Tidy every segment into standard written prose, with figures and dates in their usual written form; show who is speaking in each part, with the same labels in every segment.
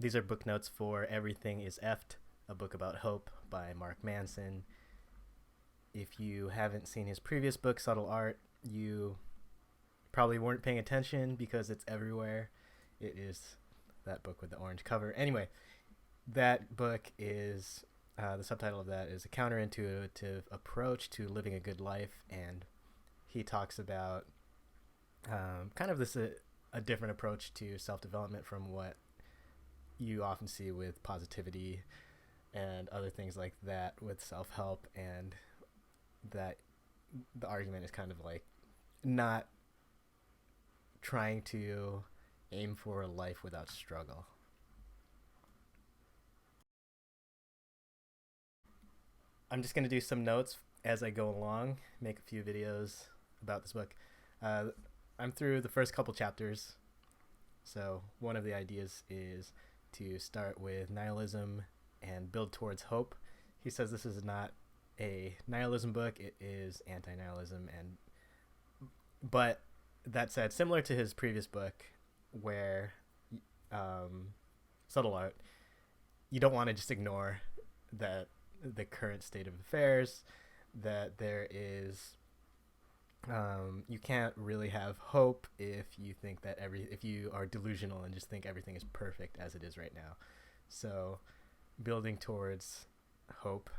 Speaker 1: These are book notes for Everything is Effed, a book about hope by Mark Manson. If you haven't seen his previous book, Subtle Art, you probably weren't paying attention because it's everywhere. It is that book with the orange cover. Anyway, that book is the subtitle of that is A Counterintuitive Approach to Living a Good Life, and he talks about kind of a different approach to self-development from what you often see with positivity and other things like that with self-help, and that the argument is kind of like not trying to aim for a life without struggle. I'm just going to do some notes as I go along, make a few videos about this book. Uh, I'm through the first couple chapters, so one of the ideas is to start with nihilism and build towards hope. He says this is not a nihilism book, it is anti-nihilism, and but that said, similar to his previous book where Subtle Art, you don't want to just ignore that the current state of affairs, that there is you can't really have hope if you think that if you are delusional and just think everything is perfect as it is right now. So building towards hope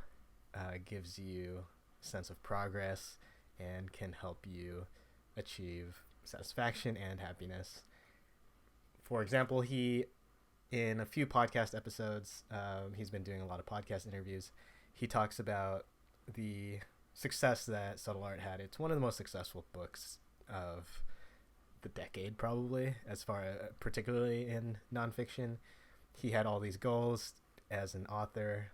Speaker 1: gives you a sense of progress and can help you achieve satisfaction and happiness. For example, he in a few podcast episodes, he's been doing a lot of podcast interviews. He talks about the success that Subtle Art had. It's one of the most successful books of the decade, probably, as far particularly in nonfiction. He had all these goals as an author,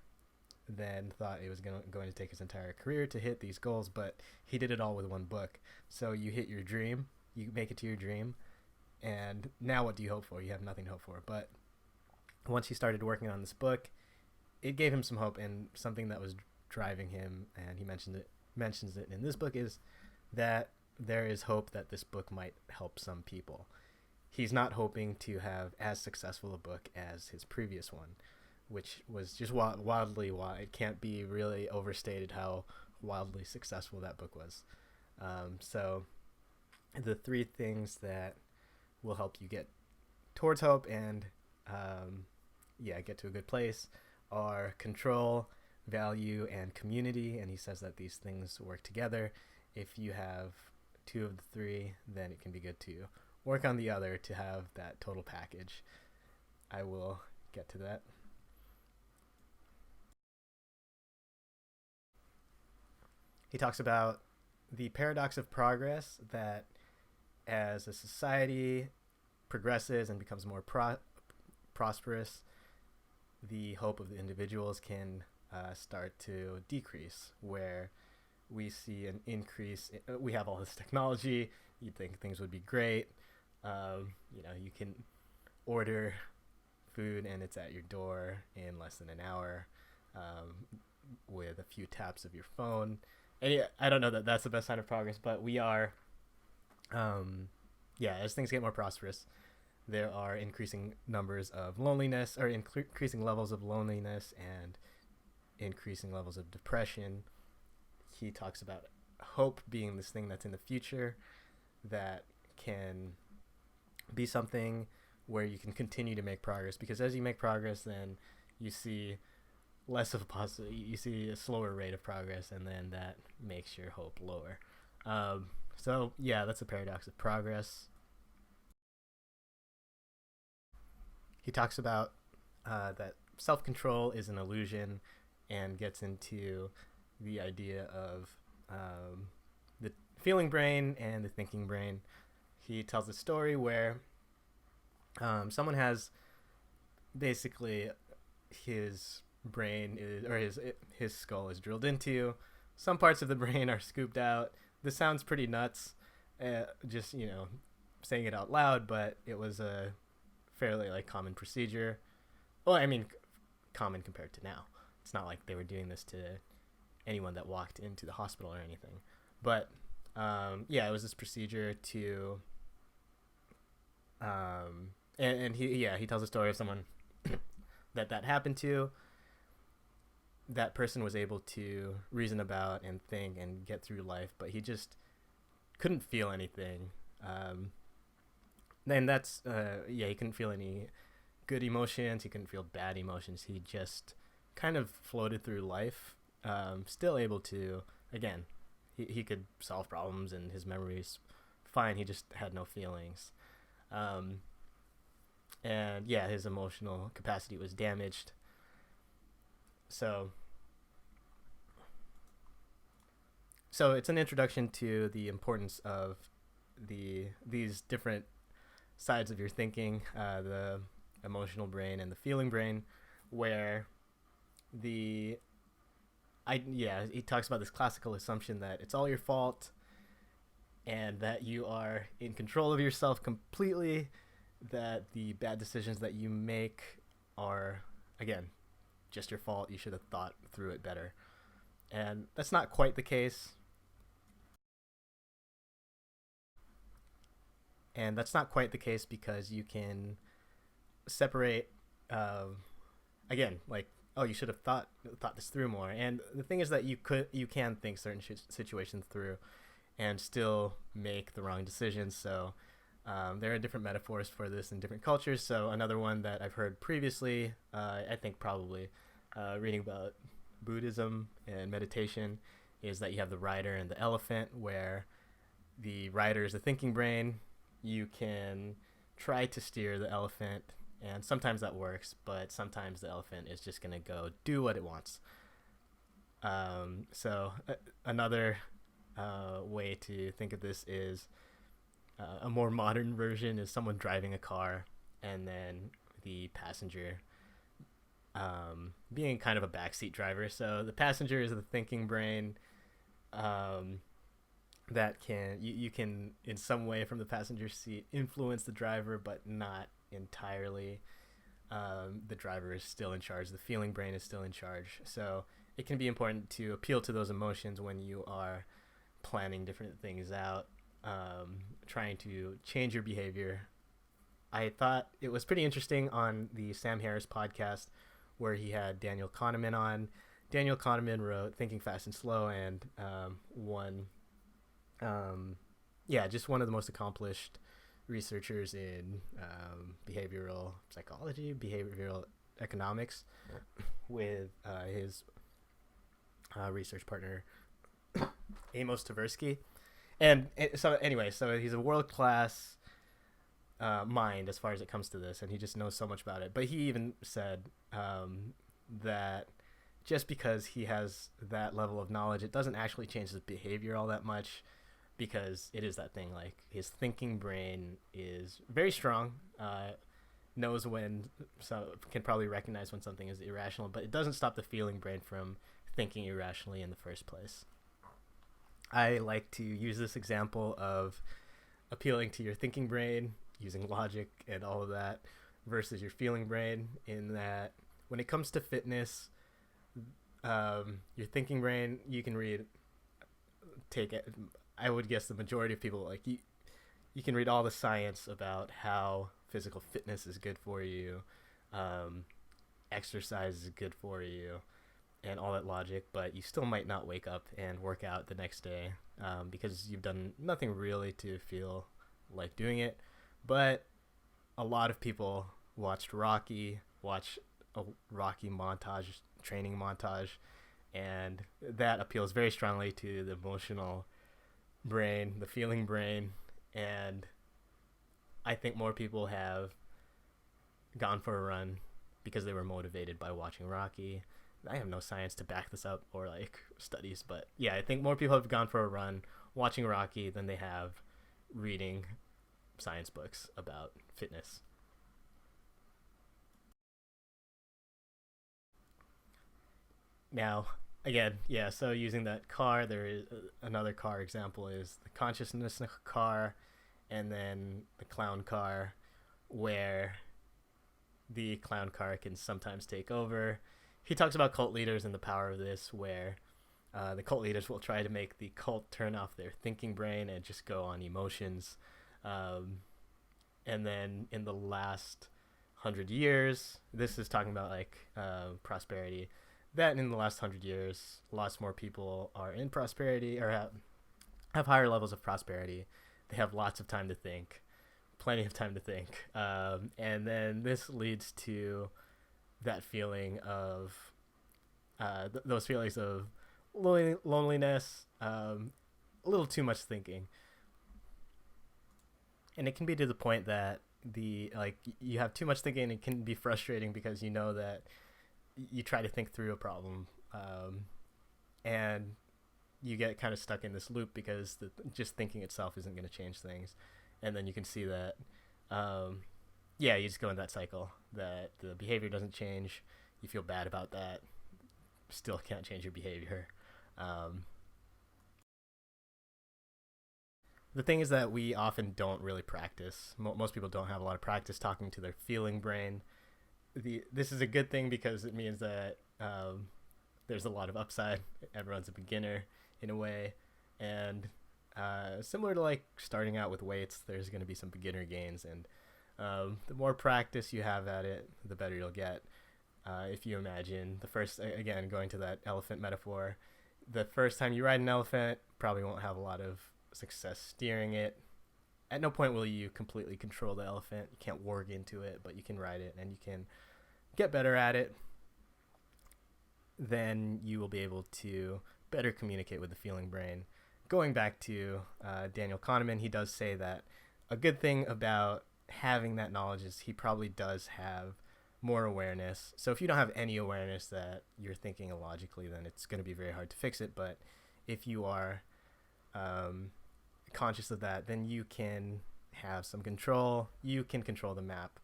Speaker 1: then thought it was going to take his entire career to hit these goals, but he did it all with one book. So you hit your dream, you make it to your dream, and now what do you hope for? You have nothing to hope for. But once he started working on this book, it gave him some hope, and something that was driving him, and he mentions it in this book, is that there is hope that this book might help some people. He's not hoping to have as successful a book as his previous one, which was just wildly wide. It can't be really overstated how wildly successful that book was. So the three things that will help you get towards hope and get to a good place are control, value, and community. And he says that these things work together. If you have two of the three, then it can be good to work on the other to have that total package. I will get to that. He talks about the paradox of progress, that as a society progresses and becomes more prosperous, the hope of the individuals can start to decrease, where we see an increase. We have all this technology. You'd think things would be great. You can order food and it's at your door in less than an hour with a few taps of your phone. And I don't know that that's the best sign of progress, but we are, as things get more prosperous, there are increasing numbers of loneliness, or increasing levels of loneliness and increasing levels of depression. He talks about hope being this thing that's in the future that can be something where you can continue to make progress, because as you make progress, then you see less of a you see a slower rate of progress, and then that makes your hope lower. That's the paradox of progress. He talks about that self-control is an illusion, and gets into the idea of the feeling brain and the thinking brain. He tells a story where someone has basically his brain is, or his skull is drilled into. Some parts of the brain are scooped out. This sounds pretty nuts, just saying it out loud, but it was a fairly common procedure. Well, I mean, common compared to now. It's not like they were doing this to anyone that walked into the hospital or anything. But it was this procedure to and he tells a story of someone that happened to, that person was able to reason about and think and get through life, but he just couldn't feel anything. And that's yeah, he couldn't feel any good emotions. He couldn't feel bad emotions. He just kind of floated through life, still able to, again, he could solve problems and his memories fine. He just had no feelings. Um, and yeah, his emotional capacity was damaged. So, so it's an introduction to the importance of these different sides of your thinking, the emotional brain and the feeling brain, where the I yeah, he talks about this classical assumption that it's all your fault and that you are in control of yourself completely, that the bad decisions that you make are, again, just your fault. You should have thought through it better. And that's not quite the case. And that's not quite the case because you can separate, uh, again, like, oh, you should have thought this through more. And the thing is that you can think certain situations through and still make the wrong decisions. So there are different metaphors for this in different cultures. So another one that I've heard previously, I think probably reading about Buddhism and meditation, is that you have the rider and the elephant, where the rider is the thinking brain. You can try to steer the elephant, and sometimes that works, but sometimes the elephant is just going to go do what it wants. Another way to think of this is a more modern version is someone driving a car, and then the passenger being kind of a backseat driver. So the passenger is the thinking brain, that you can in some way from the passenger seat influence the driver, but not entirely. The driver is still in charge. The feeling brain is still in charge. So it can be important to appeal to those emotions when you are planning different things out, trying to change your behavior. I thought it was pretty interesting on the Sam Harris podcast where he had Daniel Kahneman on. Daniel Kahneman wrote Thinking Fast and Slow, and just one of the most accomplished researchers in behavioral psychology, behavioral economics, with his research partner Amos Tversky. So he's a world class mind as far as it comes to this, and he just knows so much about it. But he even said that just because he has that level of knowledge, it doesn't actually change his behavior all that much, because it is that thing, like his thinking brain is very strong, knows when, so can probably recognize when something is irrational, but it doesn't stop the feeling brain from thinking irrationally in the first place. I like to use this example of appealing to your thinking brain using logic and all of that versus your feeling brain, in that when it comes to fitness, your thinking brain, you can take it. I would guess the majority of people, like, you can read all the science about how physical fitness is good for you, exercise is good for you, and all that logic, but you still might not wake up and work out the next day, because you've done nothing really to feel like doing it. But a lot of people watch a Rocky montage, training montage, and that appeals very strongly to the emotional brain, the feeling brain, and I think more people have gone for a run because they were motivated by watching Rocky. I have no science to back this up or like studies, but yeah, I think more people have gone for a run watching Rocky than they have reading science books about fitness. Now, again, yeah, so using that car, there is another car example is the consciousness car, and then the clown car, where the clown car can sometimes take over. He talks about cult leaders and the power of this, where the cult leaders will try to make the cult turn off their thinking brain and just go on emotions. And then in the last 100 years, this is talking about like prosperity, that in the last 100 years, lots more people are in prosperity or have higher levels of prosperity. They have lots of time to think, plenty of time to think. And then this leads to that feeling of those feelings of loneliness, a little too much thinking, and it can be to the point that the like you have too much thinking, and it can be frustrating because you know that you try to think through a problem, and you get kind of stuck in this loop because just thinking itself isn't going to change things, and then you can see that yeah, you just go in that cycle that the behavior doesn't change, you feel bad about that, still can't change your behavior. um, the thing is that we often don't really practice. Most people don't have a lot of practice talking to their feeling brain. This is a good thing because it means that there's a lot of upside. Everyone's a beginner in a way, and similar to like starting out with weights, there's going to be some beginner gains, and the more practice you have at it, the better you'll get. If you imagine the first, again, going to that elephant metaphor, the first time you ride an elephant, probably won't have a lot of success steering it. At no point will you completely control the elephant. You can't warg into it, but you can ride it and you can get better at it. Then you will be able to better communicate with the feeling brain. Going back to Daniel Kahneman, he does say that a good thing about having that knowledge is he probably does have more awareness. So if you don't have any awareness that you're thinking illogically, then it's going to be very hard to fix it. But if you are conscious of that, then you can have some control. You can control the map.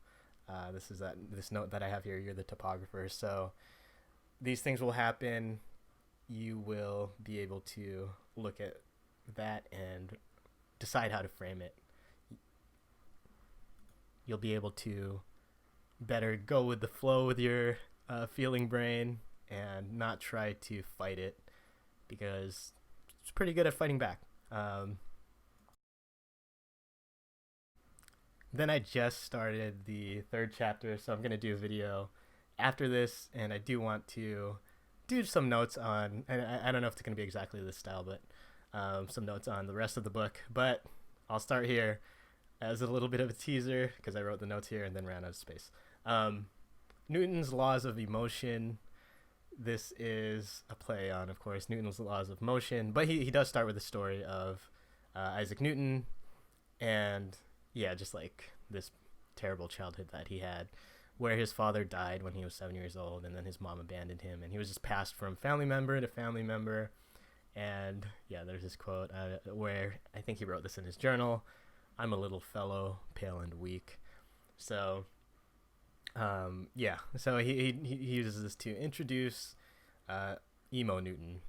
Speaker 1: This note that I have here. You're the topographer, so these things will happen. You will be able to look at that and decide how to frame it. You'll be able to better go with the flow with your feeling brain and not try to fight it, because it's pretty good at fighting back. Then I just started the third chapter, so I'm going to do a video after this, and I do want to do some notes on, and I don't know if it's going to be exactly this style, but some notes on the rest of the book. But I'll start here as a little bit of a teaser because I wrote the notes here and then ran out of space. Newton's laws of emotion. This is a play on, of course, Newton's laws of motion, but he does start with the story of Isaac Newton, and yeah, just like this terrible childhood that he had, where his father died when he was 7 years old, and then his mom abandoned him, and he was just passed from family member to family member. And yeah, there's this quote where I think he wrote this in his journal: "I'm a little fellow, pale and weak." So yeah, so he uses this to introduce emo Newton,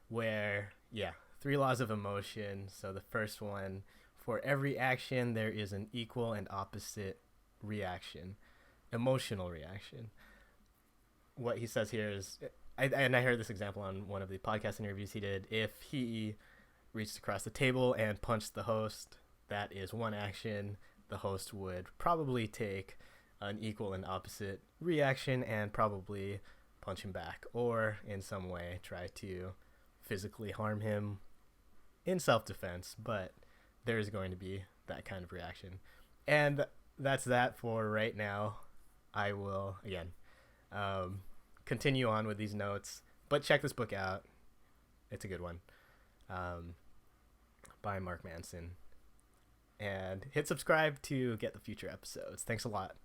Speaker 1: where yeah, 3 laws of emotion. So the first one: for every action there is an equal and opposite reaction, emotional reaction. What he says here is, and I heard this example on one of the podcast interviews he did. If he reached across the table and punched the host, that is one action. The host would probably take an equal and opposite reaction and probably punch him back, or in some way try to physically harm him in self-defense. But there is going to be that kind of reaction. And that's that for right now. I will, again, continue on with these notes, but check this book out. It's a good one, by Mark Manson. And hit subscribe to get the future episodes. Thanks a lot.